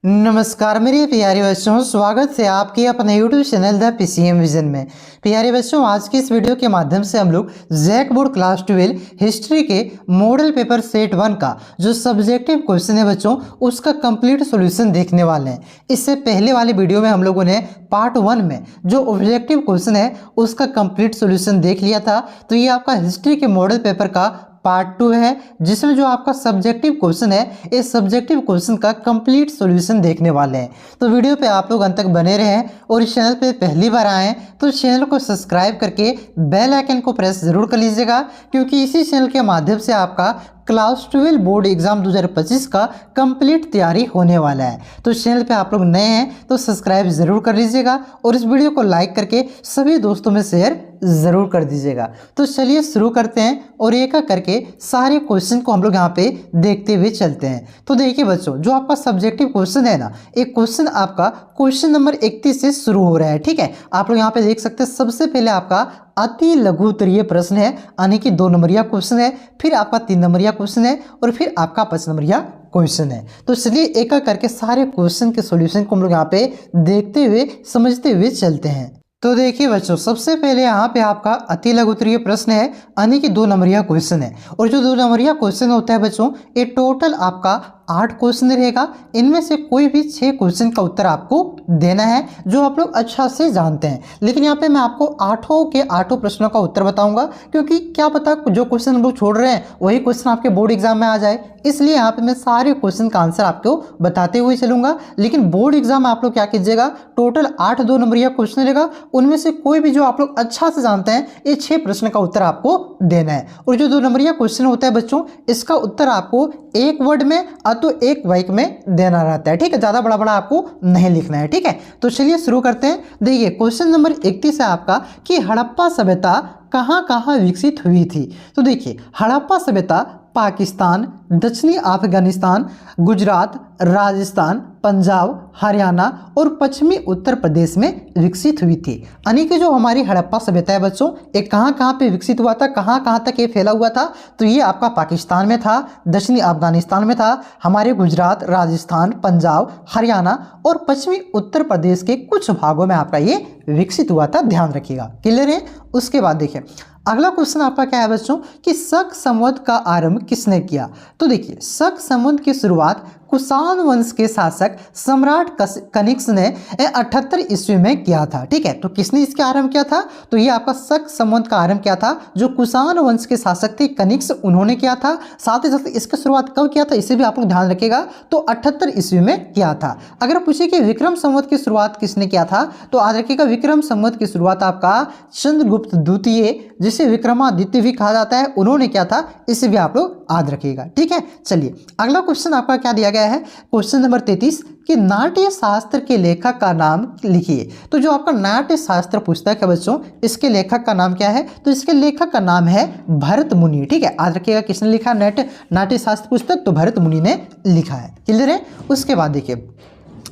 नमस्कार मेरे प्यारे बच्चों, स्वागत है आपके अपने YouTube channel the PCM vision में। प्यारे बच्चों, आज की इस वीडियो के माध्यम से हम लोग जैक बोर्ड क्लास 12 हिस्ट्री के मॉडल पेपर सेट 1 का जो सब्जेक्टिव क्वेश्चन है बच्चों, उसका कंप्लीट सॉल्यूशन देखने वाले हैं। इससे पहले वाले वीडियो में हम लोगों ने पार्ट 1 में जो ऑब्जेक्टिव क्वेश्चन है उसका कंप्लीट सॉल्यूशन देख लिया था। तो ये आपका हिस्ट्री के मॉडल पेपर का पार्ट 2 है, जिसमें जो आपका सब्जेक्टिव क्वेश्चन है इस सब्जेक्टिव क्वेश्चन का कंप्लीट सॉल्यूशन देखने वाले हैं। तो वीडियो पे आप लोग अंत तक बने रहें और इस चैनल पे पहली बार आए तो चैनल को सब्सक्राइब करके बेल आइकन को प्रेस जरूर कर लीजिएगा, क्योंकि इसी चैनल के माध्यम से आपका क्लास 12 बोर्ड एग्जाम 2025 का कंप्लीट तैयारी होने वाला है। तो चैनल पे आप लोग नए हैं तो सब्सक्राइब जरूर कर लीजिएगा और इस वीडियो को लाइक करके सभी दोस्तों में शेयर जरूर कर दीजिएगा। तो चलिए शुरू करते हैं और एक एक करके सारे क्वेश्चन को हम लोग यहाँ पे देखते हुए चलते हैं। तो देखिए बच्चों, जो आपका सब्जेक्टिव क्वेश्चन है ना, एक क्वेश्चन आपका क्वेश्चन नंबर 31 से शुरू हो रहा है। ठीक है, आप लोग यहाँ पे देख सकते हैं। सबसे पहले आपका अति लघु उत्तरीय प्रश्न है, यानी कि 2 नंबरिया क्वेश्चन है, फिर आपका 3 नंबरिया क्वेश्चन है और फिर आपका 5 नंबरिया क्वेश्चन है। तो चलिए एक एक करके सारे क्वेश्चन के सॉल्यूशन को हम लोग यहाँ पे देखते हुए समझते हुए चलते हैं। तो देखिए बच्चों, सबसे पहले यहाँ पे आपका अति लघु उत्तरीय प्रश्न है, यानी कि 2 नंबरिया क्वेश्चन है। और जो 2 नंबरिया क्वेश्चन होता है बच्चों, ये टोटल आपका 8 क्वेश्चन रहेगा। इनमें से कोई भी 6 क्वेश्चन का उत्तर आपको देना है, जो आप लोग अच्छा से जानते हैं। लेकिन यहाँ पे मैं आपको 8 के 8 प्रश्नों का उत्तर बताऊंगा, क्योंकि क्या पता जो क्वेश्चन हम लोग छोड़ रहे हैं वही क्वेश्चन आपके बोर्ड एग्जाम में आ जाए। इसलिए यहाँ पे मैं सारे क्वेश्चन का आंसर आपको बताते हुए चलूंगा। लेकिन बोर्ड एग्जाम में आप लोग क्या कीजिएगा, टोटल 8 2 नंबरिया क्वेश्चन रहेगा, उनमें से कोई भी जो आप लोग अच्छा से जानते हैं ये 6 प्रश्न का उत्तर आपको देना है। और जो 2 नंबरिया क्वेश्चन होता है बच्चों, इसका उत्तर आपको एक वर्ड में तो एक वाक्य में देना रहता है। ठीक है, ज्यादा बड़ा बड़ा आपको नहीं लिखना है। ठीक है, तो चलिए शुरू करते हैं। देखिए क्वेश्चन नंबर 31 है आपका कि हड़प्पा सभ्यता कहाँ कहाँ विकसित हुई थी। तो देखिए हड़प्पा सभ्यता पाकिस्तान, दक्षिणी अफगानिस्तान, गुजरात, राजस्थान, पंजाब, हरियाणा और पश्चिमी उत्तर प्रदेश में विकसित हुई थी। यानी कि जो हमारी हड़प्पा सभ्यता है बच्चों, ये कहाँ कहाँ पे विकसित हुआ था, कहाँ कहाँ तक ये फैला हुआ था। तो ये आपका पाकिस्तान में था, दक्षिणी अफगानिस्तान में था, हमारे गुजरात, राजस्थान, पंजाब, हरियाणा और पश्चिमी उत्तर प्रदेश के कुछ भागों में आपका ये विकसित हुआ था। ध्यान रखिएगा, क्लियर है। उसके बाद देखिए अगला क्वेश्चन आपका क्या है बच्चों कि शक संवत का आरंभ किसने किया। तो देखिए शक संवत की शुरुआत कुषाण वंश के शासक सम्राट कनिष्क ने 78 ईस्वी में किया था। ठीक है, तो किसने इसका आरंभ किया था, तो ये आपका शक संवत का आरंभ किया था जो कुषाण वंश के शासक थे कनिष्क, उन्होंने किया था। साथ ही साथ इसकी शुरुआत कब किया था इसे भी आप लोग ध्यान रखिएगा, तो 78 ईस्वी में किया था। अगर पूछे कि विक्रम संवत की शुरुआत किसने किया था, तो याद रखिएगा विक्रम संवत की शुरुआत आपका चंद्रगुप्त द्वितीय, जिसे विक्रमादित्य भी कहा जाता है, उन्होंने किया था। इसे भी आप लोग याद रखिएगा। ठीक है, चलिए अगला क्वेश्चन आपका क्या दिया गया है, क्वेश्चन नंबर 33 कि नाट्य शास्त्र के लेखक का नाम लिखिए। तो जो आपका नाट्य शास्त्र पुस्तक है बच्चों, इसके लेखक का नाम क्या है, तो इसके लेखक का नाम है भरत मुनि। ठीक है, याद रखिएगा किसने लिखा नाट्य शास्त्र पुस्तक, तो भरत मुनि ने लिखा है। क्लियर है। उसके बाद देखिए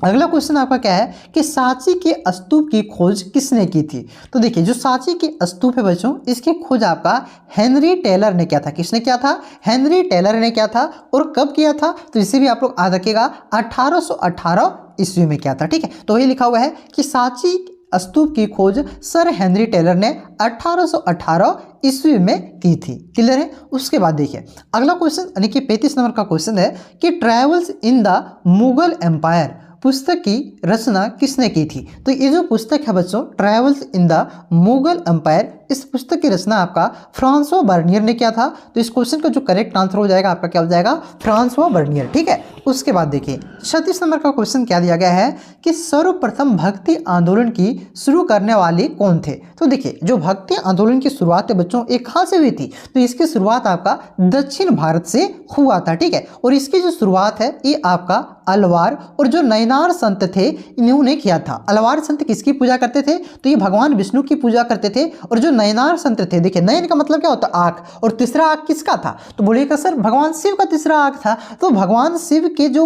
अगला क्वेश्चन आपका क्या है कि सांची के स्तूप की खोज किसने की थी। तो देखिए जो सांची के स्तूप है बच्चों, इसकी खोज आपका हेनरी टेलर ने किया था। किसने किया था, हेनरी टेलर ने किया था। और कब किया था, तो इसे भी आप लोग याद रखिएगा 1818 ईस्वी में किया था। ठीक है, तो ये लिखा हुआ है कि सांची स्तूप की खोज सर हेनरी टेलर ने 1818 ईस्वी में की थी। क्लियर है। उसके बाद देखिए अगला क्वेश्चन यानी कि 35 नंबर का क्वेश्चन है कि travels in the Mughal empire पुस्तक की रचना किसने की थी। तो ये जो पुस्तक है बच्चों travels in the Mughal empire, इस पुस्तक की रचना आपका फ्रांसवा बर्नियर ने किया था। तो इस क्वेश्चन का जो करेक्ट आंसर हो जाएगा आपका क्या हो जाएगा, फ्रांसवा बर्नियर। ठीक है। उसके बाद देखिए 36 नंबर का क्वेश्चन क्या दिया गया है कि सर्वप्रथम भक्ति आंदोलन की शुरू करने वाले कौन थे। तो देखिए जो भक्ति आंदोलन की शुरुआत है बच्चों एक कहाँ से हुई थी, तो इसकी शुरुआत आपका दक्षिण भारत से हुआ था। ठीक है, और इसकी जो शुरुआत है ये आपका अलवार और जो नयनार संत थे इन्होंने किया था। अलवार संत किसकी पूजा करते थे, तो ये भगवान विष्णु की पूजा करते थे। और जो नयनार संत थे, देखिए नयन का मतलब क्या होता है, आंख, और तीसरा आंख किसका था, तो बोलिएगा सर भगवान शिव का तीसरा आंख था। तो भगवान शिव के जो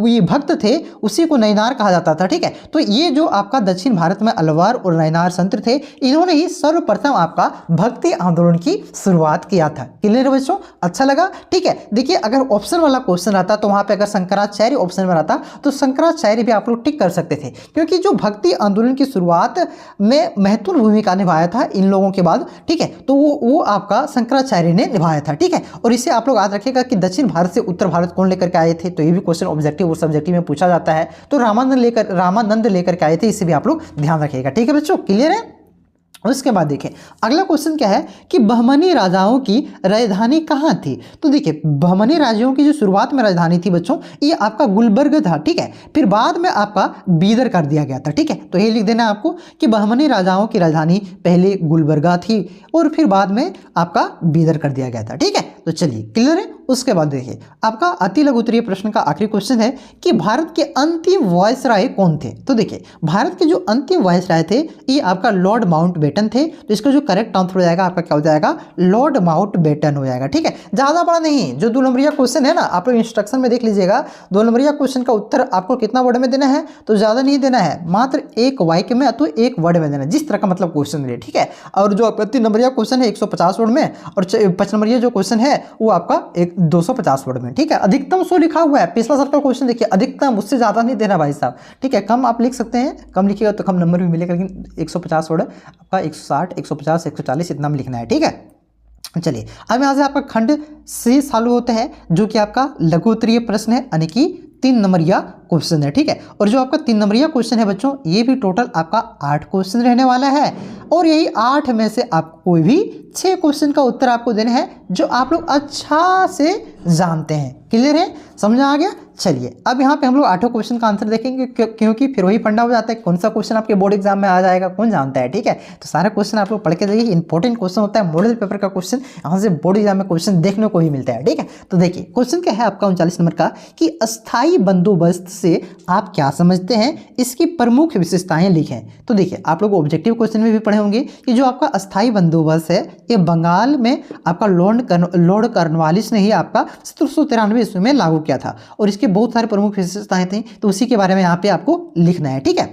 ये भक्त थे उसी को नैनार कहा जाता था। ठीक है, तो ये जो आपका दक्षिण भारत में अलवार और नैनार संत थे, इन्होंने ही सर्वप्रथम आपका भक्ति आंदोलन की शुरुआत किया था। क्लियर है बच्चों, अच्छा लगा। ठीक है, देखिए अगर ऑप्शन वाला क्वेश्चन आता तो वहां पे अगर शंकराचार्य ऑप्शन में रहता तो शंकराचार्य भी आप लोग टिक कर सकते थे, क्योंकि जो भक्ति आंदोलन की शुरुआत में महत्वपूर्ण भूमिका निभाया था इन लोगों के बाद। ठीक है, तो वो आपका शंकराचार्य ने निभाया था। ठीक है, और इसे आप लोग याद रखिएगा कि दक्षिण भारत से उत्तर भारत कौन लेकर के आए थे, तो ये भी क्वेश्चन ऑब्जेक्टिव और सब्जेक्टिव में पूछा जाता है। तो रामानंद लेकर के आए थे, इसे भी आप लोग ध्यान रखिएगा। ठीक है बच्चों, क्लियर है। उसके बाद देखिए अगला क्वेश्चन क्या है कि बहमनी राजाओं की राजधानी कहाँ थी। तो देखिए बहमनी राजाओं की जो शुरुआत में राजधानी थी बच्चों, ये आपका गुलबर्ग था। ठीक है, फिर बाद में आपका बीदर कर दिया गया था। ठीक है, तो ये लिख देना आपको कि बहमनी राजाओं की राजधानी पहले गुलबर्गा थी और फिर बाद में आपका बीदर कर दिया गया था। ठीक है, तो चलिए क्लियर है। उसके बाद देखिए आपका अति लघु उत्तरीय प्रश्न का आखिरी क्वेश्चन है कि भारत के अंतिम वायसराय कौन थे। तो देखिए भारत के जो अंतिम वायसराय थे ये आपका लॉर्ड माउंटबेटन थे। तो इसका जो करेक्ट आंसर हो जाएगा आपका क्या हो जाएगा, लॉर्ड माउंटबेटन हो जाएगा। ठीक है, ज्यादा बड़ा नहीं, जो 2 नंबरिया क्वेश्चन है ना, आप लोग इंस्ट्रक्शन में देख लीजिएगा, 2 नंबरिया क्वेश्चन का उत्तर आपको कितना वर्ड में देना है, तो ज्यादा नहीं देना है, मात्र 1 वाक्य में अथवा 1 वर्ड में देना, जिस तरह का मतलब क्वेश्चन है। ठीक है, और जो 3 नंबरिया क्वेश्चन है 150 वर्ड में, और 5 नंबरिया जो क्वेश्चन है वो आपका 250 वर्ड में। ठीक है, अधिकतम 100 लिखा हुआ है। पिछला सर्कल क्वेश्चन देखिए अधिकतम, उससे ज्यादा नहीं देना भाई साहब। ठीक है, कम आप लिख सकते हैं, कम लिखिएगा तो कम नंबर भी मिलेगा, लेकिन 150 वर्ड आपका 160, 150, 140 इतना में लिखना है। ठीक है, चलिए अब यहाँ से आपका खंड से चालू होता है, जो कि आपका लघु उत्तरीय प्रश्न है, यानी कि 3 नंबरिया क्वेश्चन है। ठीक है, और जो आपका 3 नंबरिया क्वेश्चन है बच्चों, ये भी टोटल आपका 8 क्वेश्चन रहने वाला है, और यही 8 में से आपको कोई भी 6 क्वेश्चन का उत्तर आपको देना है जो आप लोग अच्छा से जानते हैं। क्लियर है, समझ आ गया। चलिए अब यहाँ पे हम लोग 8 क्वेश्चन का आंसर देखेंगे, क्योंकि फिर वही फंडा हो जाता है कौन सा क्वेश्चन आपके बोर्ड एग्जाम में आ जाएगा कौन जानता है। ठीक है, तो सारे क्वेश्चन आप लोग पढ़ के जाइए, इंपॉर्टेंट क्वेश्चन होता है, मॉडल पेपर का क्वेश्चन यहाँ से बोर्ड एग्जाम में क्वेश्चन देखने को ही मिलता है। ठीक है, तो देखिए क्वेश्चन क्या है आपका 39 नंबर का कि अस्थायी बंदोबस्त से आप क्या समझते हैं, इसकी प्रमुख विशेषताएं लिखें। तो देखिए आप लोग ऑब्जेक्टिव क्वेश्चन में भी पढ़े होंगे कि जो आपका अस्थायी बंदोबस्त है ये बंगाल में आपका लॉर्ड कॉर्नवालिस ने ही आपका 1793 ईस्वी में लागू किया था, और इसके बहुत सारे प्रमुख विशेषताएं थी, तो उसी के बारे में यहाँ पे आपको लिखना है। ठीक है,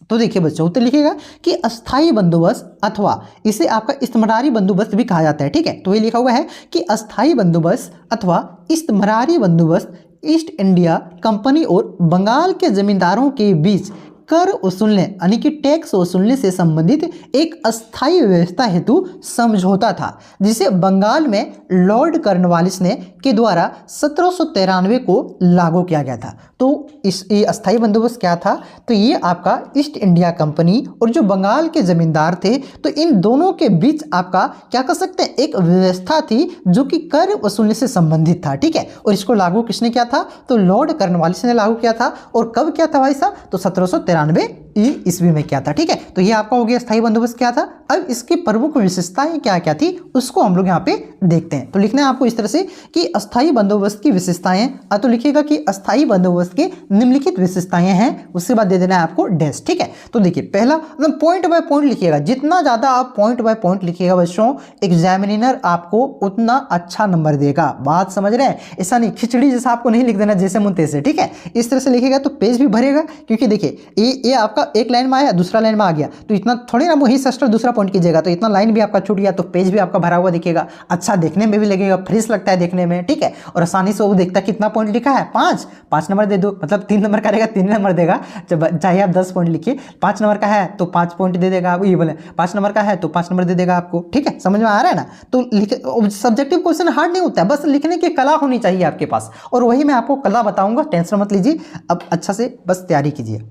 तो देखिए बच्चों उत्तर लिखिएगा कि अस्थायी बंदोबस्त अथवा इसे आपका इस्तमरारी बंदोबस्त भी कहा जाता है। ठीक है, तो ये लिखा हुआ है कि अस्थायी बंदोबस्त अथवा इस्तमरारी बंदोबस्त ईस्ट इंडिया कंपनी और बंगाल के जमींदारों के बीच कर वसूलने यानी कि टैक्स वसूलने से संबंधित एक अस्थायी व्यवस्था हेतु समझौता था, जिसे बंगाल में लॉर्ड कॉर्नवालिस ने के द्वारा 1793 को लागू किया गया था। तो ये अस्थायी बंदोबस्त क्या था, तो ये आपका ईस्ट इंडिया कंपनी और जो बंगाल के जमींदार थे, तो इन दोनों के बीच आपका क्या कर सकते हैं, एक व्यवस्था थी जो कि कर वसूलने से संबंधित था। ठीक है, और इसको लागू किसने किया था, तो लॉर्ड कॉर्नवालिस ने लागू किया था। और कब किया था भाई साहब, तो 1793 ईस्वी में क्या था। ठीक है, तो ये आपका हो गया स्थायी बंदोबस्त क्या था। अब इसकी प्रमुख विशेषताएं क्या क्या थी उसको हम लोग यहाँ पे देखते हैं। तो लिखना है आपको इस तरह से कि अस्थायी बंदोबस्त की विशेषताएं, तो लिखिएगा कि अस्थायी बंदोबस्त की निम्नलिखित विशेषताएं हैं, उसके बाद दे देना है आपको डैश। ठीक है, तो देखिए पहला मतलब पॉइंट बाय पॉइंट लिखिएगा, जितना ज्यादा आप पॉइंट बाय पॉइंट लिखिएगा बच्चों, एग्जामिनर आपको उतना अच्छा नंबर देगा। बात समझ रहे हैं, ऐसा नहीं खिचड़ी जैसा आपको नहीं लिख देना जैसे मुन तैसे। ठीक है, इस तरह से लिखिएगा तो पेज भी भरेगा, क्योंकि देखिए ये आपका एक लाइन में आया दूसरा लाइन में आ गया, तो इतना थोड़ी ना वही सस्टर दूसरा पॉइंट कीजिएगा, तो इतना लाइन भी आपका छूट गया, तो पेज भी आपका भरा हुआ दिखेगा, अच्छा देखने में भी लगेगा, फ्रेश लगता है देखने में। ठीक है, और आसानी से वो देखता है कितना पॉइंट लिखा है, 5 नंबर दे दो, मतलब 3 नंबर का रहेगा 3 नंबर देगा, चाहे आप 10 पॉइंट लिखिए, 5 नंबर का है तो 5 पॉइंट दे देगा, ये बोले 5 नंबर का है तो 5 नंबर दे देगा आपको। ठीक है, समझ में आ रहा है ना। तो सब्जेक्टिव क्वेश्चन हार्ड नहीं होता है, बस लिखने की कला होनी चाहिए आपके पास, और वही मैं आपको कला बताऊंगा, टेंशन मत लीजिए, अब अच्छा से बस तैयारी कीजिए।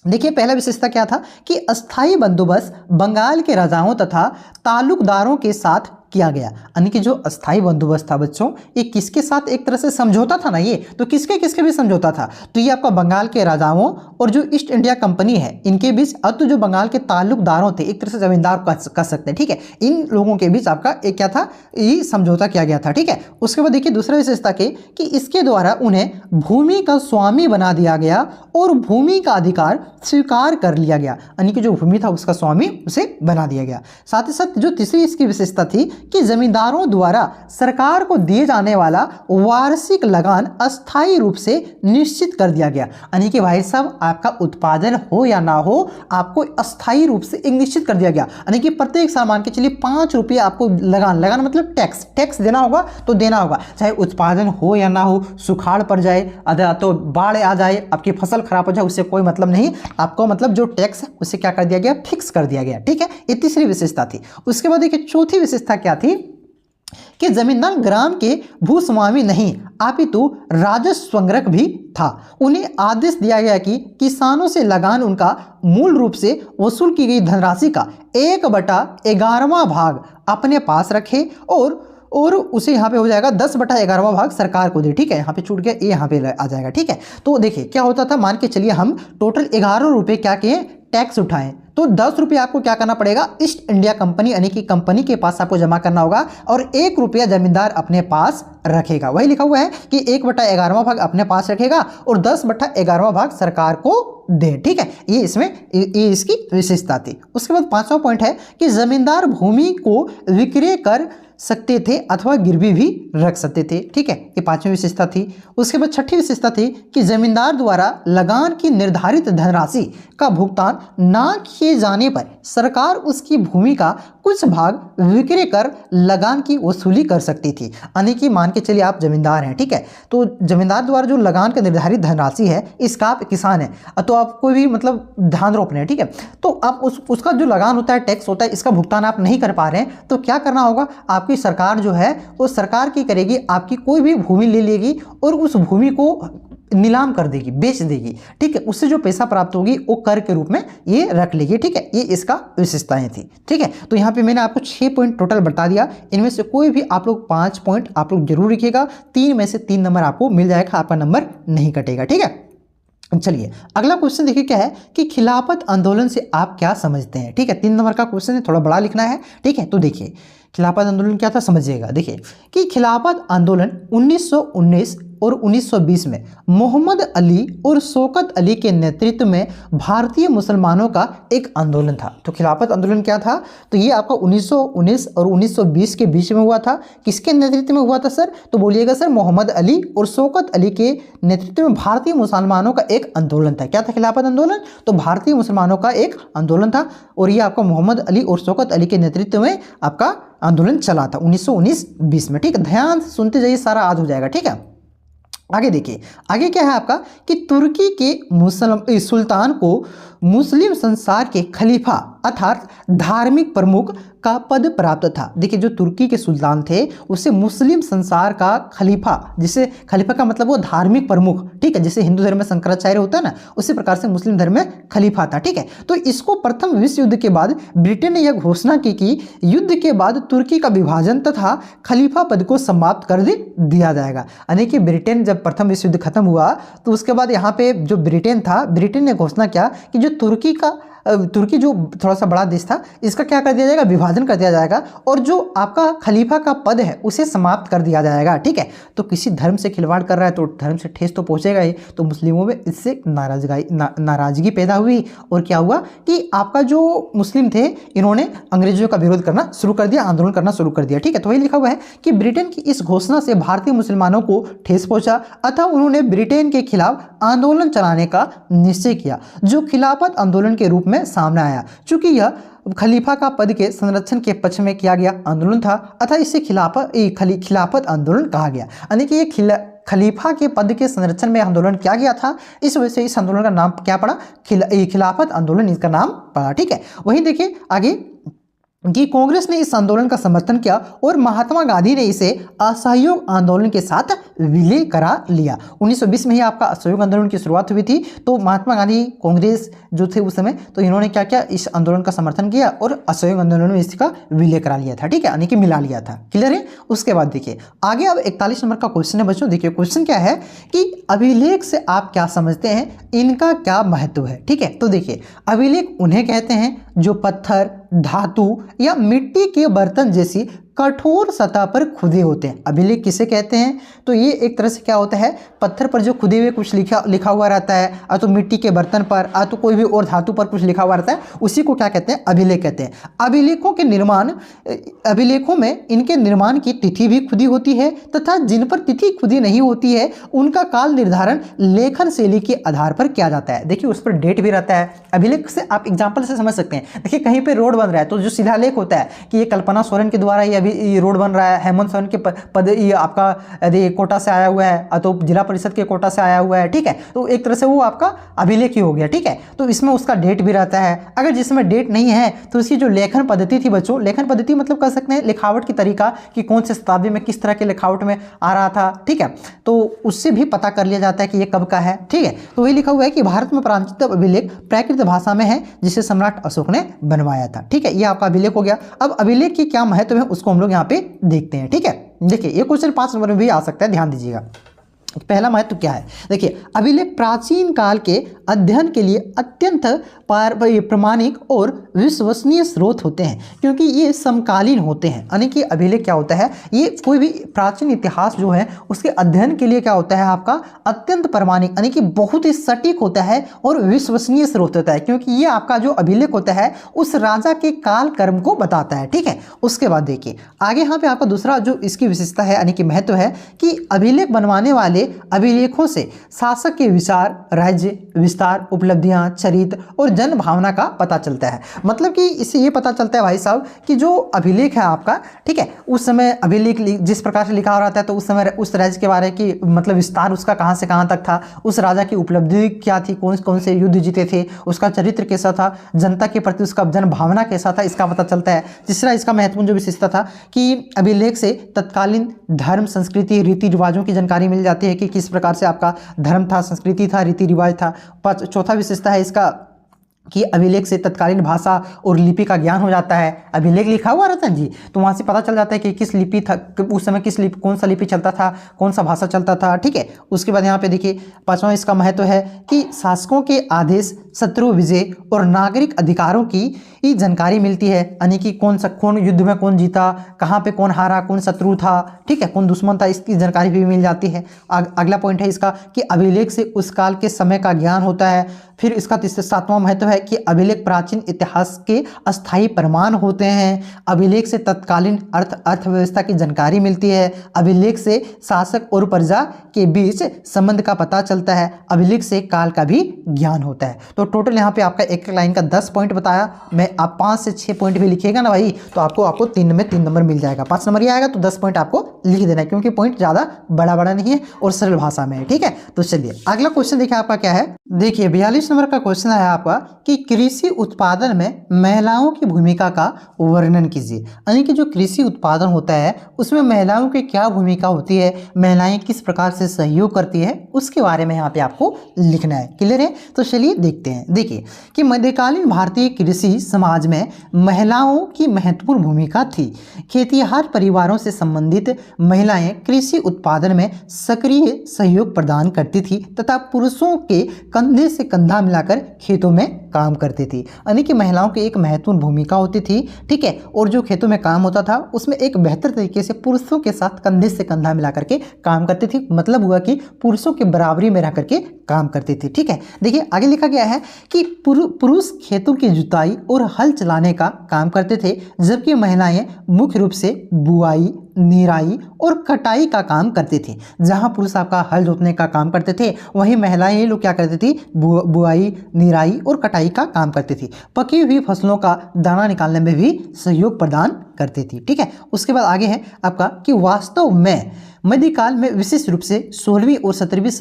देखिए पहला विशेषता क्या था कि अस्थायी बंदोबस्त बंगाल के राजाओं तथा तालुकदारों के साथ किया गया, यानी कि जो अस्थाई बंदोबस्त था बच्चों, ये किसके साथ एक तरह से समझौता था ना, ये तो किसके किसके भी समझौता था, तो ये आपका बंगाल के राजाओं और जो ईस्ट इंडिया कंपनी है इनके बीच, अब तो जो बंगाल के ताल्लुकदारों थे, एक तरह से जमींदार कह सकते हैं। ठीक है, इन लोगों के बीच आपका एक क्या था, ये समझौता किया गया था। ठीक है, उसके बाद देखिए दूसरा विशेषता के कि इसके द्वारा उन्हें भूमि का स्वामी बना दिया गया और भूमि का अधिकार स्वीकार कर लिया गया, यानी कि जो भूमि था उसका स्वामी उसे बना दिया गया। साथ ही साथ जो तीसरी इसकी विशेषता थी कि जमींदारों द्वारा सरकार को दिए जाने वाला वार्षिक लगान अस्थायी रूप से निश्चित कर दिया गया। यानी कि भाई साहब आपका उत्पादन हो या ना हो, आपको अस्थायी रूप से एक निश्चित कर दिया गया। यानी कि प्रत्येक साल मान के चलिए 5 रुपये आपको लगान मतलब टैक्स देना होगा तो देना होगा, चाहे उत्पादन हो या ना हो, सुखाड़ पड़ जाए, अदा तो बाढ़ आ जाए, आपकी फसल खराब हो जाए, उससे कोई मतलब नहीं। आपको मतलब जो टैक्स है उसे क्या कर दिया गया, फिक्स कर दिया गया। ठीक है, ये तीसरी विशेषता थी। उसके बाद देखिए चौथी विशेषता क्या थी कि जमींदार ग्राम के भूस्वामी नहीं अपितु राजस्व संग्रहक भी था। उन्हें आदेश दिया गया कि किसानों से लगान उनका मूल रूप से वसूल की गई धनराशि का 1/11वां भाग अपने पास रखे और उसे यहाँ पे हो जाएगा 10/11वां भाग सरकार को दे। ठीक है, यहाँ पे छूट गया, ये यहाँ पे आ जाएगा। ठीक है, तो देखिए क्या होता था, मान के चलिए हम टोटल 11 रुपये क्या किए, टैक्स उठाएं, तो 10 रुपये आपको क्या करना पड़ेगा, ईस्ट इंडिया कंपनी यानी कि कंपनी के पास आपको जमा करना होगा और 1 रुपया जमींदार अपने पास रखेगा। वही लिखा हुआ है कि 1/11वां भाग अपने पास रखेगा और 10/11वां भाग सरकार को दे। ठीक है, ये इसकी विशेषता थी। उसके बाद 5वां पॉइंट है कि जमींदार भूमि को विक्रय कर सकते थे अथवा गिरवी भी रख सकते थे। ठीक है, ये 5वीं विशेषता थी। उसके बाद 6ठी विशेषता थी कि जमींदार द्वारा लगान की निर्धारित धनराशि का भुगतान ना किए जाने पर सरकार उसकी भूमि का कुछ भाग विक्रय कर लगान की वसूली कर सकती थी। यानी कि मान के चलिए आप जमींदार हैं, ठीक है, तो जमींदार द्वारा जो लगान का निर्धारित धनराशि है, इसका आप किसान है तो आप कोई भी मतलब धान रोपने हैं, ठीक है, तो आप उसका जो लगान होता है, टैक्स होता है, इसका भुगतान आप नहीं कर पा रहे हैं, तो क्या करना होगा, आपकी सरकार जो है वो सरकार की करेगी, आपकी कोई भी भूमि ले लेगी और उस भूमि को नीलाम कर देगी, बेच देगी। ठीक है, उससे जो पैसा प्राप्त होगी वो कर के रूप में ये रख लेगी। ठीक है, ये इसका विशेषताएं थी। ठीक है, तो यहाँ पे मैंने आपको 6 पॉइंट टोटल बता दिया, इनमें से कोई भी आप लोग 5 पॉइंट आप लोग जरूर लिखिएगा, 3 में से 3 नंबर आपको मिल जाएगा, आपका नंबर नहीं कटेगा। ठीक है, चलिए अगला क्वेश्चन देखिए क्या है कि खिलाफत आंदोलन से आप क्या समझते हैं। ठीक है, 3 नंबर का क्वेश्चन है, थोड़ा बड़ा लिखना है। ठीक है, तो देखिए खिलाफत आंदोलन क्या था समझिएगा। देखिए कि खिलाफत आंदोलन 1919 और 1920 में मोहम्मद अली और शौकत अली के नेतृत्व में भारतीय मुसलमानों का एक आंदोलन था। तो खिलाफत आंदोलन क्या था, तो ये आपका 1919 और 1920 के बीच में हुआ था। किसके नेतृत्व में हुआ था सर, तो बोलिएगा सर मोहम्मद अली और शौकत अली के नेतृत्व में भारतीय मुसलमानों का एक आंदोलन था। क्या था खिलाफत आंदोलन, तो भारतीय मुसलमानों का एक आंदोलन था और ये आपका मोहम्मद अली और शौकत अली के नेतृत्व में आपका आंदोलन चला था 1919-20 में। ठीक है, ध्यान से सुनते जाइए, सारा याद हो जाएगा। ठीक है, आगे देखिए, आगे क्या है आपका कि तुर्की के सुल्तान को मुस्लिम संसार के खलीफा अर्थात धार्मिक प्रमुख का पद प्राप्त था। देखिए जो तुर्की के सुल्तान थे उसे मुस्लिम संसार का खलीफा, जिसे खलीफा का मतलब वो धार्मिक प्रमुख, ठीक है, जैसे हिंदू धर्म में शंकराचार्य होता है ना, उसी प्रकार से मुस्लिम धर्म में खलीफा था। ठीक है, तो इसको प्रथम विश्व युद्ध के बाद ब्रिटेन ने यह घोषणा की कि युद्ध के बाद तुर्की का विभाजन तथा खलीफा पद को समाप्त कर दिया जाएगा। यानी कि ब्रिटेन जब प्रथम विश्व युद्ध खत्म हुआ तो उसके बाद यहाँ पे जो ब्रिटेन था, ब्रिटेन ने घोषणा किया कि जो तुर्की जो थोड़ा सा बड़ा देश था, इसका क्या कर दिया जाएगा, विभाजन कर दिया जाएगा और जो आपका खलीफा का पद है उसे समाप्त कर दिया जाएगा। ठीक है, तो किसी धर्म से खिलवाड़ कर रहा है तो धर्म से ठेस तो पहुंचेगा ही। तो मुस्लिमों में इससे नाराजगी पैदा हुई और क्या हुआ कि आपका जो मुस्लिम थे इन्होंने अंग्रेजों का विरोध करना शुरू कर दिया, आंदोलन करना शुरू कर दिया। ठीक है, तो वही लिखा हुआ है कि ब्रिटेन की इस घोषणा से भारतीय मुसलमानों को ठेस पहुंचा, अतः उन्होंने ब्रिटेन के खिलाफ आंदोलन चलाने का निश्चय किया, जो खिलाफत आंदोलन के रूप में सामने आया। चूंकि यह खलीफा का पद के संरक्षण के पक्ष में किया गया आंदोलन था, अतः इसे खिलाफत आंदोलन कहा गया। यानी कि ये खलीफा के पद के संरक्षण में आंदोलन किया गया था, इस वजह से इस आंदोलन का नाम क्या पड़ा, खिलाफत आंदोलन इसका नाम पड़ा। ठीक है, वहीं देखिए आगे कि कांग्रेस ने इस आंदोलन का समर्थन किया और महात्मा गांधी ने इसे असहयोग आंदोलन के साथ विलय करा लिया। 1920 में ही आपका असहयोग आंदोलन की शुरुआत हुई थी, तो महात्मा गांधी कांग्रेस जो थे उस समय, तो इन्होंने क्या किया, इस आंदोलन का समर्थन किया और असहयोग आंदोलन में इसका विलय करा लिया था। ठीक है, यानी कि मिला लिया था। क्लियर है। उसके बाद देखिए आगे अब 41 नंबर का क्वेश्चन है बच्चों। देखिए क्वेश्चन क्या है कि अभिलेख से आप क्या समझते हैं, इनका क्या महत्व है। ठीक है, तो देखिए अभिलेख उन्हें कहते हैं जो पत्थर, धातु या मिट्टी के बर्तन जैसी कठोर सतह पर खुदे होते हैं। अभिलेख किसे कहते हैं? तो ये एक तरह से क्या होता है, पत्थर पर जो खुदे हुए कुछ लिखा हुआ रहता है, या तो मिट्टी के बर्तन पर, या तो कोई भी और धातु पर कुछ लिखा हुआ रहता है, उसी को क्या कहते हैं? अभिलेख कहते हैं। अभिलेखों में इनके निर्माण की तिथि भी खुदी होती है, तथा जिन पर तिथि खुदी नहीं होती है उनका काल निर्धारण लेखन शैली के आधार पर किया जाता है। देखिए उस पर डेट भी रहता है। अभिलेख से आप एग्जाम्पल से समझ सकते हैं। देखिए कहीं पे रोड बन रहा है तो जो शिलालेख होता है कि ये कल्पना सोरेन के द्वारा ये रोड बन रहा है, हेमंत सोरेन के पद ये आपका यदि कोटा से आया हुआ है तो जिला परिषद के कोटा से आया हुआ है, ठीक है, तो एक तरह से वो आपका अभिलेख ही हो गया, ठीक है। तो इसमें उसका डेट भी रहता है। अगर जिसमें डेट नहीं है तो इसकी जो लेखन पद्धति थी बच्चों, लेखन पद्धति मतलब कर सकते हैं लिखावट की तरीका कि कौन से शताब्दी में किस तरह के लिखावट में आ रहा था, ठीक है, तो उससे भी पता कर लिया जाता है कि ये कब का है, ठीक है। तो वही लिखा हुआ है कि भारत में प्राचीनतम अभिलेख प्राकृत भाषा में है जिसे सम्राट अशोक ने बनवाया था, ठीक है। ये आपका अभिलेख हो गया। अब अभिलेख की क्या महत्व है उसको हम लोग यहाँ पे देखते हैं, ठीक है। देखिए ये क्वेश्चन 5 नंबर में भी आ सकता है, ध्यान दीजिएगा। पहला महत्व क्या है? देखिए अभिलेख प्राचीन काल के अध्ययन के लिए अत्यंत प्रामाणिक और विश्वसनीय स्रोत होते हैं, क्योंकि ये समकालीन होते हैं। यानी कि अभिलेख क्या होता है, ये कोई भी प्राचीन इतिहास जो है उसके अध्ययन के लिए क्या होता है आपका अत्यंत प्रामाणिक, यानी कि बहुत ही सटीक होता है और विश्वसनीय स्रोत होता है, क्योंकि ये आपका जो अभिलेख होता है उस राजा के काल कर्म को बताता है, ठीक है। उसके बाद देखिए आगे यहाँ पे आपका दूसरा जो इसकी विशेषता है यानी कि महत्व है कि अभिलेख बनवाने वाले अभिलेखों से शासक के विचार, राज्य विस्तार, उपलब्धियां, चरित्र और जन भावना का पता चलता है। मतलब कि इससे ये पता चलता है भाई साहब कि जो अभिलेख है आपका, ठीक है, उस समय अभिलेख जिस प्रकार से लिखा हो रहा था तो उस समय उस राज्य के बारे की मतलब विस्तार उसका कहाँ से कहाँ तक था, उस राजा की उपलब्धि क्या थी, कौन कौन से युद्ध जीते थे, उसका चरित्र कैसा था, जनता के प्रति उसका जन भावना कैसा था, इसका पता चलता है। तीसरा इसका महत्वपूर्ण जो विशेषता था कि अभिलेख से तत्कालीन धर्म, संस्कृति, रीति रिवाजों की जानकारी मिल जाती है कि किस प्रकार से आपका धर्म था, संस्कृति था, रीति रिवाज था। चौथा विशेषता है इसका कि अभिलेख से तत्कालीन भाषा और लिपि का ज्ञान हो जाता है। अभिलेख लिखा हुआ रहता है जी, तो वहाँ से पता चल जाता है कि किस लिपि था, उस समय किस लिपि, कौन सा लिपि चलता था, कौन सा भाषा चलता था, ठीक है। उसके बाद यहाँ पे देखिए पांचवा इसका महत्व है कि शासकों के आदेश, शत्रु विजय और नागरिक अधिकारों की जानकारी मिलती है, यानी कि कौन युद्ध में कौन जीता, कहाँ पे कौन हारा, कौन शत्रु था, ठीक है, कौन दुश्मन था, इसकी जानकारी भी मिल जाती है। अगला पॉइंट है इसका कि अभिलेख से उस काल के समय का ज्ञान होता है। फिर इसका सातवां महत्व है कि अभिलेख प्राचीन इतिहास के अस्थायी प्रमाण होते हैं। अभिलेख से तत्कालीन अर्थव्यवस्था की जानकारी मिलती है। अभिलेख से शासक और प्रजा के बीच संबंध का पता चलता है। अभिलेख से काल का भी ज्ञान होता है। तो टोटल यहाँ पे आपका एक लाइन का 10 पॉइंट बताया। मैं आप 5 से 6 पॉइंट भी लिखिएगा ना भाई, तो आपको 3 में 3 नंबर मिल जाएगा। 5 नंबर ही आएगा तो 10 पॉइंट आपको लिख देना है, क्योंकि पॉइंट ज़्यादा बड़ा नहीं है और सरल भाषा में है, ठीक है। तो चलिए अगला क्वेश्चन देखिए आपका क्या है। देखिए 42 नंबर का क्वेश्चन है आपका कि कृषि उत्पादन में महिलाओं की भूमिका का वर्णन कीजिए। यानी कि जो कृषि उत्पादन होता है उसमें महिलाओं की क्या भूमिका होती है, महिलाएं किस प्रकार से सहयोग करती है, उसके बारे में यहाँ पे आपको लिखना है। क्लियर है? तो चलिए देखते हैं। देखिए कि मध्यकालीन भारतीय कृषि समाज में महिलाओं की महत्वपूर्ण भूमिका थी। खेतिहर परिवारों से संबंधित महिलाएं कृषि उत्पादन में सक्रिय सहयोग प्रदान करती थी तथा पुरुषों के कंधे से कंधा मिलाकर खेतों में काम करती थी। यानी कि महिलाओं की एक महत्वपूर्ण भूमिका होती थी, ठीक है, और जो खेतों में काम होता था उसमें एक बेहतर तरीके से पुरुषों के साथ कंधे से कंधा मिला करके काम करती थी। मतलब हुआ कि पुरुषों के बराबरी में रह करके काम करती थी, ठीक है। देखिए आगे लिखा गया है कि पुरुष खेतों की जुताई और हल चलाने का काम करते थे, जबकि महिलाएं मुख्य रूप से बुआई, निराई और कटाई का काम करते थे। जहां पुरुष आपका हल जोतने का काम करते थे, वहीं महिलाएं लोग क्या करती थी, बुआई, निराई और कटाई का काम करती थी। पकी हुई फसलों का दाना निकालने में भी सहयोग प्रदान करती थी, ठीक है। उसके बाद आगे है आपका कि वास्तव में मध्यकाल में विशेष रूप से 16वीं और 17वीं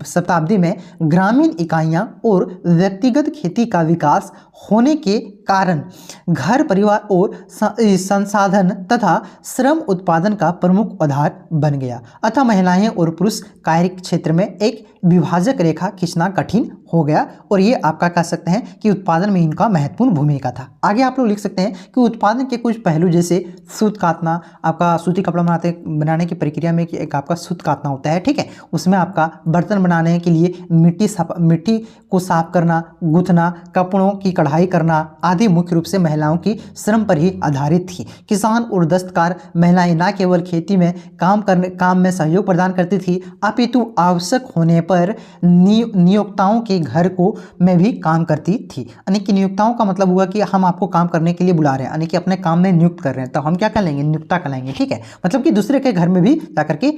शताब्दी में ग्रामीण इकाइयां और व्यक्तिगत खेती का विकास होने के कारण घर परिवार और संसाधन तथा श्रम उत्पादन का प्रमुख आधार बन गया। अतः महिलाएं और पुरुष कार्य क्षेत्र में एक विभाजक रेखा खींचना कठिन हो गया और ये आपका कह सकते हैं कि उत्पादन में इनका महत्वपूर्ण भूमिका था। आगे आप लोग लिख सकते हैं कि उत्पादन के कुछ पहलू जैसे सूत काटना, आपका सूती कपड़ा बनाने की प्रक्रिया में एक आपका सूत काटना होता है, ठीक है। उसमें आपका बर्तन बनाने के लिए मिट्टी को साफ करना, गूंथना, कपड़ों की कढ़ाई करना आदि मुख्य रूप से महिलाओं की श्रम पर ही आधारित थी। किसान और दस्तकार महिलाएं न केवल खेती में काम में सहयोग प्रदान करती थी, अपितु आवश्यक होने पर नियोक्ताओं के घर को में भी काम करती थी। यानी कि नियोक्ताओं का मतलब हुआ कि हम आपको काम करने के लिए बुला रहे हैं, यानी कि अपने काम में नियुक्त कर रहे हैं, तो हम क्या कर लेंगे, नियुक्ता कर लेंगे, ठीक है। मतलब कि दूसरे के घर में भी जाकर के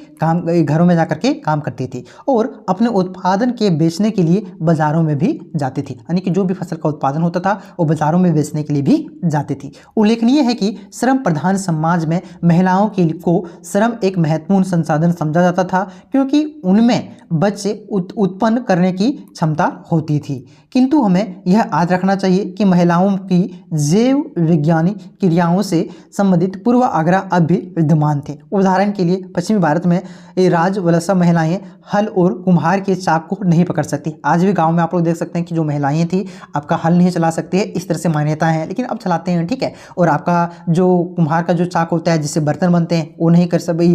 घरों में जाकर के काम करती थी और अपने उत्पादन के बेचने के लिए बाजारों में भी जाती थी। यानी कि जो भी फसल का उत्पादन होता था वो बाजारों में बेचने के लिए भी जाती थी। उल्लेखनीय है कि श्रम प्रधान समाज में महिलाओं को श्रम एक महत्वपूर्ण संसाधन समझा जाता था, क्योंकि उनमें बच्चे उत्पन्न करने की क्षमता होती थी। किंतु हमें यह याद रखना चाहिए कि महिलाओं की जैव वैज्ञानिक क्रियाओं से संबंधित पूर्वाग्रह अब भी विद्यमान थे। उदाहरण के लिए पश्चिमी भारत में राजवलसा महिलाएं हल और कुम्हार के चाक को नहीं पकड़ सकती। आज भी गांव में आप लोग देख सकते हैं कि जो महिलाएं थी आपका हल नहीं चला सकती है, इस तरह से मान्यता है, लेकिन अब चलाते हैं, ठीक है। और आपका जो कुम्हार का जो चाक होता है जिससे बर्तन बनते हैं वो नहीं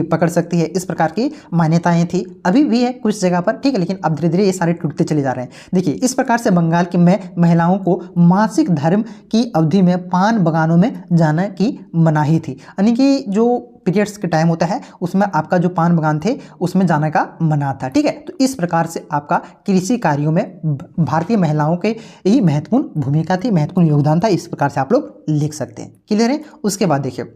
पकड़ सकती है, इस प्रकार की मान्यताएं थी, अभी भी है कुछ जगह पर, ठीक है। लेकिन अब धीरे धीरे ये सारे टूटते चले जा रहे हैं। देखिए इस प्रकार से बंगाल के में महिलाओं को मासिक धर्म की अवधि में पान बगानों में जाने की मनाही थी। यानी कि जो पीरियड्स के टाइम होता है उसमें आपका जो पान बगान थे उसमें जाने का मना था, ठीक है। तो इस प्रकार से आपका कृषि कार्यों में भारतीय महिलाओं के ही महत्वपूर्ण भूमिका थी, महत्वपूर्ण योगदान था, इस प्रकार से आप लोग लिख सकते हैं। क्लियर है। उसके बाद देखिए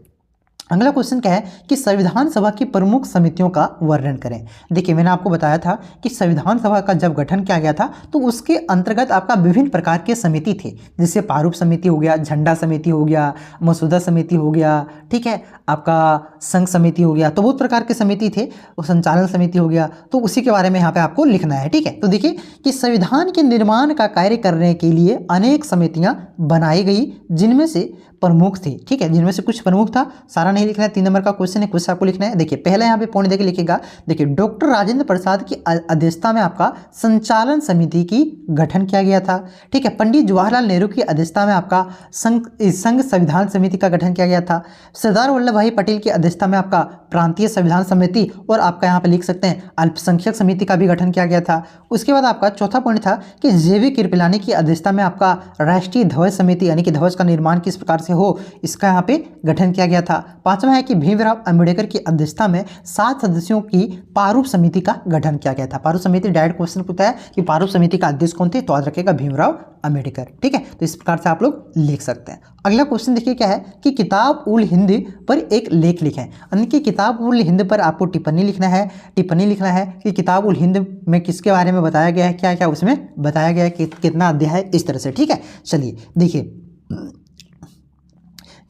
अगला क्वेश्चन क्या है कि संविधान सभा की प्रमुख समितियों का वर्णन करें। देखिए मैंने आपको बताया था कि संविधान सभा का जब गठन किया गया था तो उसके अंतर्गत आपका विभिन्न प्रकार के समिति थे, जैसे प्रारूप समिति हो गया, झंडा समिति हो गया, मसूदा समिति हो गया, ठीक है, आपका संघ समिति हो गया, तो बहुत प्रकार के समिति थे, वो संचालन समिति हो गया, तो उसी के बारे में यहाँ पे आपको लिखना है, ठीक है। तो देखिए कि संविधान के निर्माण का कार्य करने के लिए अनेक समितियां बनाई गई जिनमें से प्रमुख थी, ठीक है, जिनमें से कुछ प्रमुख था, सारा नहीं लिखना है, 3 नंबर का क्वेश्चन है, कुछ आपको लिखना है। देखिए पहला यहाँ पे पॉइंट देके लिखिएगा। देखिए डॉक्टर राजेंद्र प्रसाद की अध्यक्षता में आपका संचालन समिति की गठन किया गया था, ठीक है। पंडित जवाहरलाल नेहरू की अध्यक्षता में आपका संघ संविधान समिति का गठन किया गया था। सरदार वल्लभ भाई पटेल की अध्यक्षता में आपका प्रांतीय संविधान समिति और आपका यहाँ पे लिख सकते हैं अल्पसंख्यक समिति का भी गठन किया गया था। उसके बाद आपका चौथा पॉइंट था कि जेवी कृपलानी की अध्यक्षता में आपका राष्ट्रीय ध्वज समिति, यानी कि ध्वज का निर्माण किस प्रकार से हो इसका यहाँ पे गठन किया गया था। पांचवा है कि भीमराव अंबेडकर की अध्यक्षता में 7 सदस्यों की प्रारूप समिति का गठन किया गया था। प्रारूप समिति डायरेक्ट क्वेश्चन पूछता है कि प्रारूप समिति का अध्यक्ष कौन थे, तो याद रखिएगा भीमराव अंबेडकर, ठीक है। तो इस प्रकार से आप लोग लिख सकते हैं। अगला क्वेश्चन देखिए क्या है कि किताब उल हिंद पर एक लेख लिखें, यानी कि किताब उल हिंद पर आपको टिप्पणी लिखना है। टिप्पणी लिखना है कि किताब उल हिंद में किसके बारे में बताया गया है, क्या क्या उसमें बताया गया है, कितना अध्याय है, इस तरह से, ठीक है। चलिए देखिए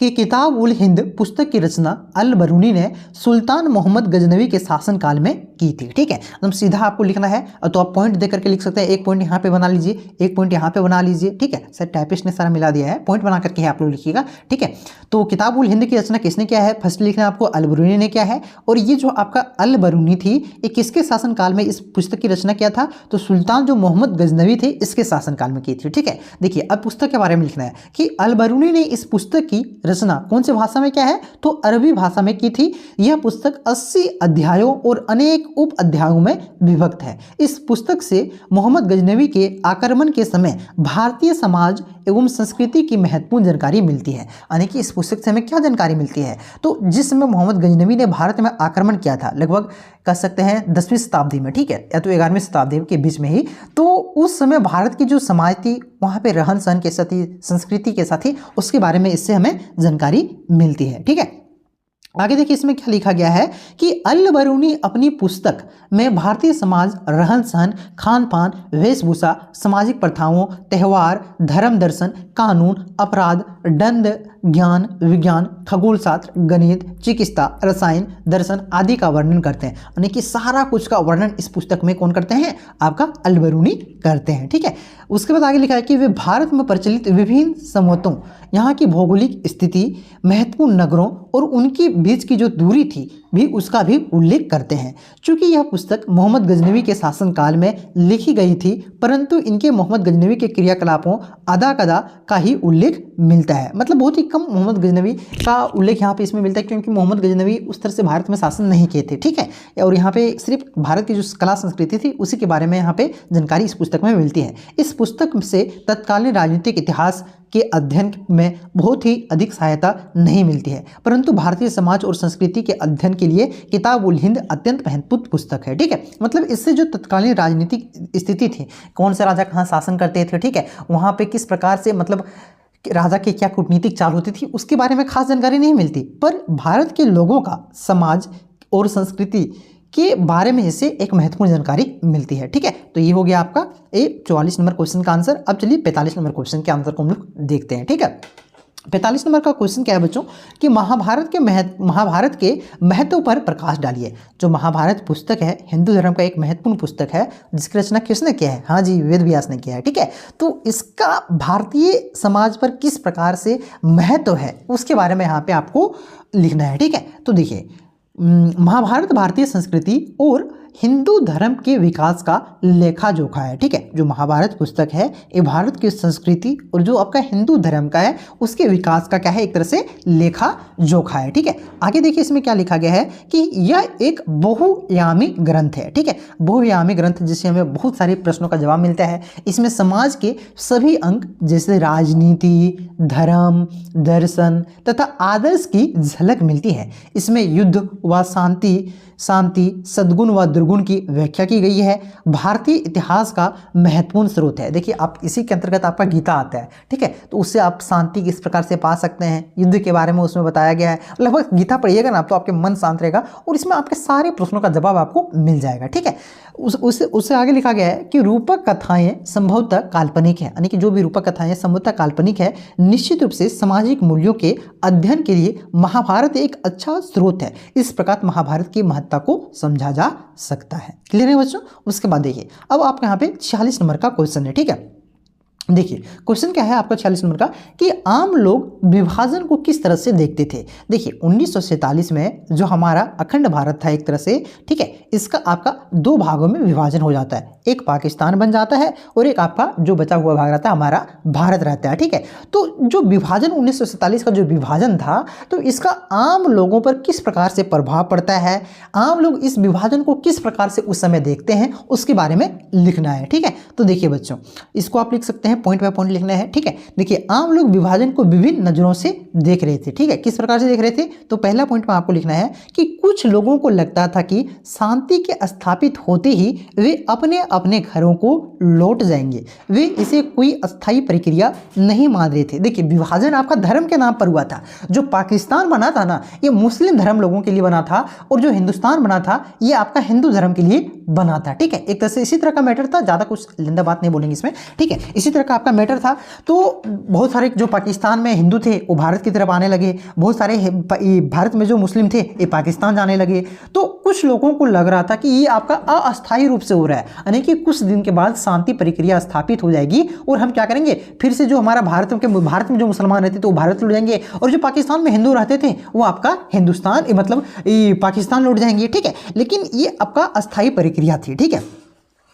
कि किताब उल हिंद पुस्तक की रचना अल बरूनी ने सुल्तान मोहम्मद गजनवी के शासनकाल में की थी, ठीक है। एकदम सीधा आपको लिखना है, तो आप पॉइंट दे करके लिख सकते हैं। एक पॉइंट यहाँ पे बना लीजिए, एक पॉइंट यहाँ पे बना लीजिए, ठीक है। सर टाइपिस्ट ने सारा मिला दिया है, पॉइंट बना करके आप लोग लिखिएगा, ठीक है। तो किताब उल हिंद की रचना किसने किया है, फर्स्ट लिखना है आपको, अल बरूनी ने किया है। और ये जो आपका अल बरूनी थी ये किसके शासनकाल में इस पुस्तक की रचना किया था, तो सुल्तान जो मोहम्मद गजनवी थे इसके शासनकाल में की थी, ठीक है। देखिए अब पुस्तक के बारे में लिखना है कि अल बरूनी ने इस पुस्तक की रचना कौन से भाषा में क्या है, तो अरबी भाषा में की थी। यह पुस्तक 80 अध्यायों और अनेक उप अध्यायों में विभक्त है। इस पुस्तक से मोहम्मद गजनवी के आक्रमण के समय भारतीय समाज एवं संस्कृति की महत्वपूर्ण जानकारी मिलती है। यानी कि इस पुस्तक से हमें क्या जानकारी मिलती है, तो जिस समय मोहम्मद गजनवी ने भारत में आक्रमण किया था, लगभग कह सकते हैं 10वीं शताब्दी में, ठीक है, या तो 11वीं शताब्दी के बीच में ही, तो उस समय भारत की जो समाज थी वहाँ पे रहन सहन के साथ ही, संस्कृति के साथ ही, उसके बारे में इससे हमें जानकारी मिलती है, ठीक है। आगे देखिए इसमें क्या लिखा गया है कि अल बरूनी अपनी पुस्तक में भारतीय समाज, रहन सहन, खान पान, वेशभूषा, सामाजिक प्रथाओं, त्यौहार, धर्म दर्शन, कानून, अपराध, दंड, ज्ञान, विज्ञान, खगोल शास्त्र, गणित, चिकित्सा, रसायन, दर्शन आदि का वर्णन करते हैं। यानी कि सारा कुछ का वर्णन इस पुस्तक में कौन करते हैं? आपका अल-बरूनी करते हैं। ठीक है, उसके बाद आगे लिखा है कि वे भारत में प्रचलित विभिन्न संवतों, यहाँ की भौगोलिक स्थिति, महत्वपूर्ण नगरों और उनके बीच की जो दूरी थी भी उसका भी उल्लेख करते हैं। चूंकि यह पुस्तक मोहम्मद गजनवी के शासनकाल में लिखी गई थी, परंतु इनके मोहम्मद गजनवी के क्रियाकलापों अदा-कदा का ही उल्लेख मिलता है। मतलब बहुत ही कम मोहम्मद गजनवी का उल्लेख यहाँ पे इसमें मिलता है, क्योंकि मोहम्मद गजनवी उस तरह से भारत में शासन नहीं किए थे। ठीक है, और यहाँ पे सिर्फ भारत की जो कला संस्कृति थी उसी के बारे में यहाँ पे जानकारी इस पुस्तक में मिलती है। इस पुस्तक से तत्कालीन राजनीतिक इतिहास के अध्ययन में बहुत ही अधिक सहायता नहीं मिलती है, परंतु भारतीय समाज और संस्कृति के अध्ययन के लिए किताब उल हिंद अत्यंत महत्वपूर्ण पुस्तक है। ठीक है, मतलब इससे जो तत्कालीन राजनीतिक स्थिति थी, कौन से राजा कहाँ शासन करते थे, ठीक है, वहाँ पे किस प्रकार से मतलब राजा की क्या कूटनीतिक चाल होती थी, उसके बारे में खास जानकारी नहीं मिलती, पर भारत के लोगों का समाज और संस्कृति के बारे में इससे एक महत्वपूर्ण जानकारी मिलती है। ठीक है, तो ये हो गया आपका 44 नंबर क्वेश्चन का आंसर। अब चलिए 45 नंबर क्वेश्चन के आंसर को हम लोग देखते हैं। ठीक है, 45 नंबर का क्वेश्चन क्या है बच्चों कि महाभारत के महत्व पर प्रकाश डालिए। जो महाभारत पुस्तक है हिंदू धर्म का एक महत्वपूर्ण पुस्तक है, जिसकी रचना किसने किया है? हाँ जी, वेद व्यास ने किया है। ठीक है, तो इसका भारतीय समाज पर किस प्रकार से महत्व है उसके बारे में यहाँ पे आपको लिखना है। ठीक है, तो देखिए, महाभारत भारतीय संस्कृति और हिंदू धर्म के विकास का लेखा जोखा है। ठीक है, जो महाभारत पुस्तक है ये भारत की संस्कृति और जो आपका हिंदू धर्म का है उसके विकास का क्या है? एक तरह से लेखा जोखा है। ठीक है, आगे देखिए इसमें क्या लिखा गया है कि यह एक बहुयामी ग्रंथ है। ठीक है, बहुयामी ग्रंथ जिससे हमें बहुत सारे प्रश्नों का जवाब मिलता है। इसमें समाज के सभी अंग जैसे राजनीति, धर्म, दर्शन तथा आदर्श की झलक मिलती है। इसमें युद्ध व शांति, सद्गुण व दुर्गुण की व्याख्या की गई है। भारतीय इतिहास का महत्वपूर्ण स्रोत है। देखिए, आप इसी के अंतर्गत आपका गीता आता है। ठीक है, तो उससे आप शांति किस प्रकार से पा सकते हैं, युद्ध के बारे में उसमें बताया गया है। लगभग गीता पढ़िएगा ना तो आपके मन शांत रहेगा और इसमें आपके सारे प्रश्नों का जवाब आपको मिल जाएगा। ठीक है, उससे आगे लिखा गया है कि रूपक कथाएं संभवतः काल्पनिक है, यानी कि जो भी रूपक कथाएं संभवतः काल्पनिक है। निश्चित रूप से सामाजिक मूल्यों के अध्ययन के लिए महाभारत एक अच्छा स्रोत है। इस प्रकार महाभारत की महत्ता को समझा जा सकता है। क्लियर है बच्चों? उसके बाद देखिए, अब आपके यहाँ पे 46 नंबर का क्वेश्चन है। ठीक है, देखिए क्वेश्चन क्या है आपका 46 नंबर का कि आम लोग विभाजन को किस तरह से देखते थे। देखिए 1947 में जो हमारा अखंड भारत था एक तरह से, ठीक है, इसका आपका दो भागों में विभाजन हो जाता है। एक पाकिस्तान बन जाता है और एक आपका जो बचा हुआ भाग रहता है हमारा भारत रहता है। ठीक है, तो जो विभाजन 1947 का जो विभाजन था तो इसका आम लोगों पर किस प्रकार से प्रभाव पड़ता है, आम लोग इस विभाजन को किस प्रकार से उस समय देखते हैं, उसके बारे में लिखना है। ठीक है, तो देखिए बच्चों, इसको आप लिख सकते हैं, पॉइंट बाय पॉइंट लिखना है। ठीक है, देखिए आम लोग विभाजन को विभिन्न नजरों से देख रहे थे। ठीक है, किस प्रकार से देख रहे थे? तो पहला पॉइंट में आपको लिखना है कि कुछ लोगों को लगता था कि शांति के स्थापित होते ही वे अपने अपने घरों को लौट जाएंगे, वे इसे कोई अस्थायी प्रक्रिया नहीं मान रहे थे। देखिए विभाजन आपका धर्म के नाम पर हुआ था। जो पाकिस्तान बना था ना ये मुस्लिम धर्म लोगों के लिए बना था और जो हिंदुस्तान बना था ये आपका हिंदू धर्म के लिए बना था। ठीक है, एक तरह से इसी तरह का मैटर था, ज्यादा कुछ लंबा बात नहीं बोलेंगे इसमें। ठीक है, इसी तरह का आपका मैटर था। तो बहुत सारे जो पाकिस्तान में हिंदू थे वो भारत की तरफ आने लगे, बहुत सारे भारत में जो मुस्लिम थे ये पाकिस्तान जाने लगे। तो कुछ लोगों को लग रहा था कि ये आपका अस्थायी रूप से हो रहा है, यानी कि कुछ दिन के बाद शांति प्रक्रिया स्थापित हो जाएगी और हम क्या करेंगे, फिर से जो हमारा भारत में जो मुसलमान रहते थे वो भारत लौट जाएंगे और जो पाकिस्तान में हिंदू रहते थे वो आपका हिंदुस्तान मतलब पाकिस्तान लौट जाएंगे। ठीक है, लेकिन ये आपका अस्थायी प्रक्रिया थी। ठीक है,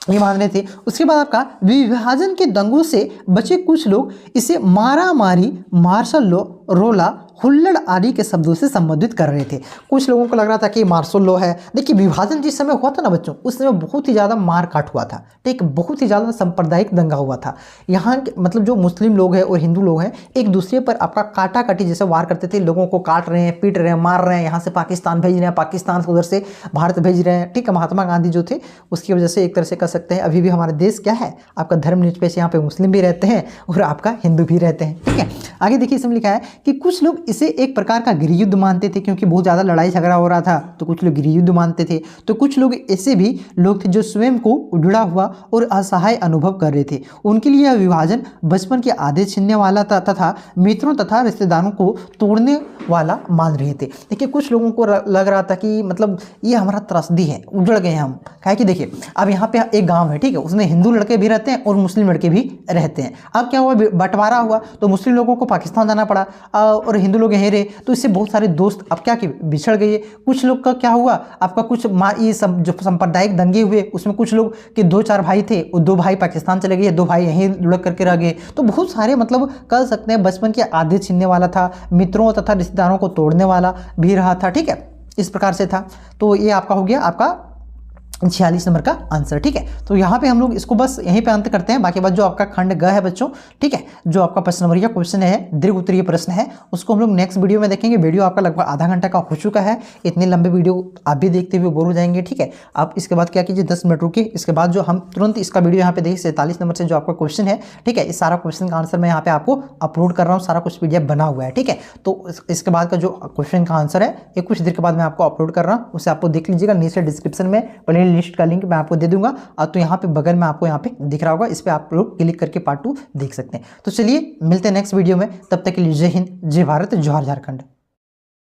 ये मान रहे थे। उसके बाद आपका विभाजन के दंगों से बचे कुछ लोग इसे मारा मारी, मार्शल लॉ, रोला, हुल्लड़ आदि के शब्दों से संबोधित कर रहे थे। कुछ लोगों को लग रहा था कि मार्शल लॉ है। देखिए विभाजन जिस समय हुआ था ना बच्चों, उस समय बहुत ही ज़्यादा मार काट हुआ था। ठीक, बहुत ही ज़्यादा सांप्रदायिक दंगा हुआ था। यहाँ मतलब जो मुस्लिम लोग हैं और हिंदू लोग हैं एक दूसरे पर आपका काटा काटी जैसे वार करते थे, लोगों को काट रहे हैं, पीट रहे हैं, मार रहे हैं, यहाँ से पाकिस्तान भेज रहे हैं, पाकिस्तान से उधर से भारत भेज रहे हैं। ठीक है, महात्मा गांधी जो थे उसकी वजह से एक तरह से कह सकते हैं अभी भी हमारा देश क्या है आपका धर्मनिरपेक्ष, यहाँ पे मुस्लिम भी रहते हैं और आपका हिंदू भी रहते हैं। ठीक है, आगे देखिए इसमें लिखा है कि कुछ लोग इसे एक प्रकार का गृह युद्ध मानते थे, क्योंकि बहुत ज़्यादा लड़ाई झगड़ा हो रहा था, तो कुछ लोग गृह युद्ध मानते थे। तो कुछ लोग ऐसे भी लोग थे जो स्वयं को उजड़ा हुआ और असहाय अनुभव कर रहे थे। उनके लिए यह विभाजन बचपन की आदत छीनने वाला था तथा मित्रों तथा रिश्तेदारों को तोड़ने वाला मान रहे थे। देखिए कुछ लोगों को लग रहा था कि मतलब ये हमारा त्रासदी है, उजड़ गए हम। क्या कि देखिए अब यहाँ पे एक गांव है, ठीक है, उसमें हिंदू लड़के भी रहते हैं और मुस्लिम लड़के भी रहते हैं। अब क्या हुआ, बंटवारा हुआ, तो मुस्लिम लोगों को पाकिस्तान जाना पड़ा और हिंदू लोग यहीं रहे, तो इससे बहुत सारे दोस्त अब क्या कि बिछड़ गए। कुछ लोग का क्या हुआ, आपका कुछ ये सब जो सांप्रदायिक दंगे हुए उसमें कुछ लोग के 2-4 भाई थे, वो 2 भाई पाकिस्तान चले गए, 2 भाई यहीं लुढ़क करके रह गए। तो बहुत सारे मतलब कह सकते हैं बचपन की आदत छीनने वाला था, मित्रों तथा रिश्तेदारों को तोड़ने वाला भी रहा था, ठीक है, इस प्रकार से था। तो ये आपका हो गया आपका 46 नंबर का आंसर, ठीक है। तो यहाँ पे हम लोग इसको बस यहीं पे अंत करते हैं। बाकी बात जो आपका खंड ग है बच्चों, ठीक है, जो आपका प्रश्न नंबर या क्वेश्चन है दीर्घ उत्तरीय प्रश्न है, उसको हम लोग नेक्स्ट वीडियो में देखेंगे। वीडियो आपका लगभग आधा घंटा का हो चुका है। इतने लंबे वीडियो आप भी देखते हुए बोर हो जाएंगे, ठीक है। आप इसके बाद क्या कीजिए, 10 मिनट रुकिए, इसके बाद जो हम तुरंत इसका वीडियो यहाँ पे देखिए 47 नंबर से जो आपका क्वेश्चन है, ठीक है, इस सारा क्वेश्चन का आंसर मैं यहाँ पे आपको अपलोड कर रहा हूँ, सारा कुछ PDF बना हुआ है, ठीक है। तो इसके बाद का जो क्वेश्चन का आंसर है ये कुछ देर के बाद मैं आपको अपलोड कर रहा हूँ, उसे आपको देख लीजिएगा। नीचे डिस्क्रिप्शन में प्ले लिस्ट का लिंक मैं आपको दे दूंगा, और तो यहाँ पे बगल में आपको यहाँ पे दिख रहा होगा, इस पे आप लोग क्लिक करके पार्ट 2 देख सकते हैं। तो चलिए मिलते हैं नेक्स्ट वीडियो में, तब तक के लिए जय हिंद, जय भारत, जोहार झारखंड।